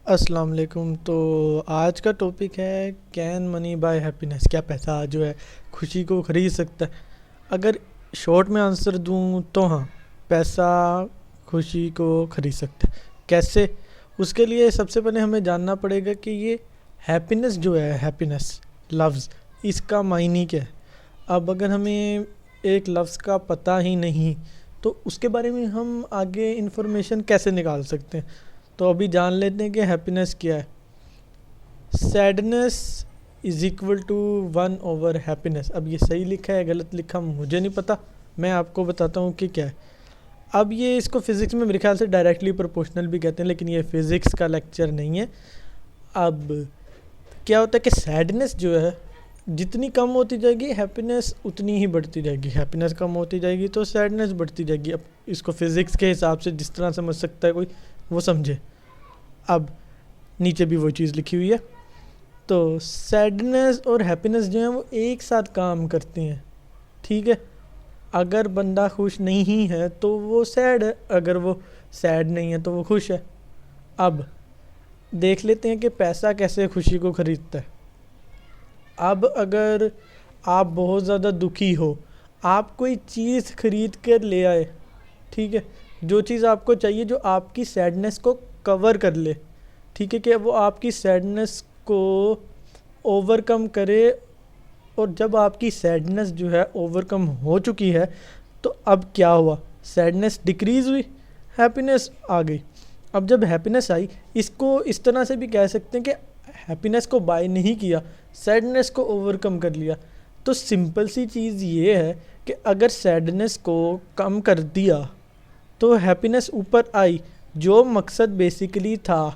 السلام علیکم۔ تو آج کا ٹاپک ہے کین منی بائی ہیپینس، کیا پیسہ جو ہے خوشی کو خرید سکتا ہے؟ اگر شارٹ میں آنسر دوں تو ہاں، پیسہ خوشی کو خرید سکتا ہے۔ کیسے؟ اس کے لیے سب سے پہلے ہمیں جاننا پڑے گا کہ یہ ہیپینس جو ہے، ہیپینس لفظ، اس کا معنی کیا ہے۔ اب اگر ہمیں ایک لفظ کا پتہ ہی نہیں تو اس کے بارے میں ہم آگے انفارمیشن کیسے نکال سکتے ہیں؟ تو ابھی جان لیتے ہیں کہ ہیپینس کیا ہے۔ Sadness is equal to 1/، happiness. اب یہ صحیح لکھا ہے غلط لکھا مجھے نہیں پتہ، میں آپ کو بتاتا ہوں کہ کیا ہے۔ اب یہ اس کو فزکس میں میرے خیال سے ڈائریکٹلی پروپورشنل بھی کہتے ہیں، لیکن یہ فزکس کا لیکچر نہیں ہے۔ اب کیا ہوتا ہے کہ سیڈنس جو ہے جتنی کم ہوتی جائے گی ہیپینس اتنی ہی بڑھتی جائے گی، ہیپینس کم ہوتی جائے گی تو سیڈنس بڑھتی جائے گی۔ اب اس کو فزکس کے حساب سے جس طرح سمجھ سکتا ہے کوئی وہ سمجھے۔ اب نیچے بھی وہ چیز لکھی ہوئی ہے۔ تو سیڈنس اور ہیپینس جو ہیں وہ ایک ساتھ کام کرتے ہیں، ٹھیک ہے۔ اگر بندہ خوش نہیں ہے تو وہ سیڈ ہے، اگر وہ سیڈ نہیں ہے تو وہ خوش ہے۔ اب دیکھ لیتے ہیں کہ پیسہ کیسے خوشی کو خریدتا ہے۔ اب اگر آپ بہت زیادہ دکھی ہو، آپ کوئی چیز خرید کر لے آئے، ٹھیک ہے، جو چیز آپ کو چاہیے جو آپ کی سیڈنس کو کور کر لے، ٹھیک ہے، کہ وہ آپ کی سیڈنس کو اوور کم کرے، اور جب آپ کی سیڈنس جو ہے اوور کم ہو چکی ہے تو اب کیا ہوا؟ سیڈنس ڈکریز ہوئی، ہیپینس آ گئی۔ اب جب ہیپینس آئی، اس کو اس طرح سے بھی کہہ سکتے ہیں کہ ہیپینس کو بائی نہیں کیا، سیڈنس کو اوور کم کر لیا۔ تو سمپل سی چیز یہ ہے کہ اگر سیڈنس کو کم کر دیا تو ہیپینس اوپر آئی۔ جو مقصد بیسیکلی تھا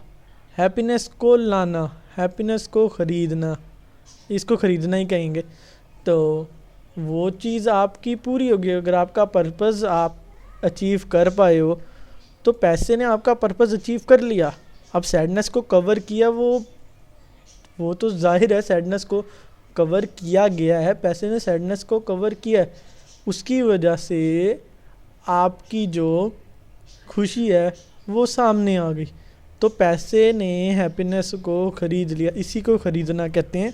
ہیپینس کو لانا، ہیپینس کو خریدنا، اس کو خریدنا ہی کہیں گے، تو وہ چیز آپ کی پوری ہوگی۔ اگر آپ کا پرپز آپ اچیو کر پائے ہو تو پیسے نے آپ کا پرپز اچیو کر لیا۔ اب سیڈنس کو کور کیا، وہ تو ظاہر ہے سیڈنس کو کور کیا گیا ہے، پیسے نے سیڈنس کو کور کیا ہے، اس کی وجہ سے آپ کی جو خوشی ہے وہ سامنے آ گئی۔ تو پیسے نے ہیپینس کو خرید لیا، اسی کو خریدنا کہتے ہیں۔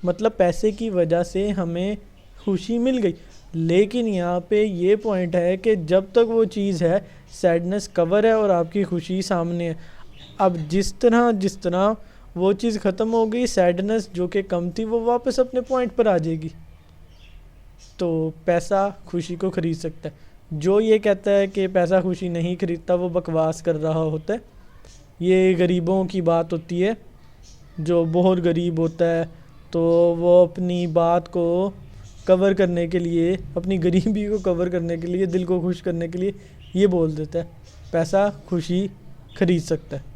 مطلب پیسے کی وجہ سے ہمیں خوشی مل گئی، لیکن یہاں پہ یہ پوائنٹ ہے کہ جب تک وہ چیز ہے سیڈنس کور ہے اور آپ کی خوشی سامنے ہے۔ اب جس طرح وہ چیز ختم ہو گئی، سیڈنس جو کہ کم تھی وہ واپس اپنے پوائنٹ پر آ جائے گی۔ تو پیسہ خوشی کو خرید سکتا ہے۔ جو یہ کہتا ہے کہ پیسہ خوشی نہیں خریدتا وہ بکواس کر رہا ہوتا ہے۔ یہ غریبوں کی بات ہوتی ہے، جو بہت غریب ہوتا ہے تو وہ اپنی بات کو کور کرنے کے لیے، اپنی غریبی کو کور کرنے کے لیے، دل کو خوش کرنے کے لیے یہ بول دیتا ہے پیسہ خوشی خرید سکتا ہے۔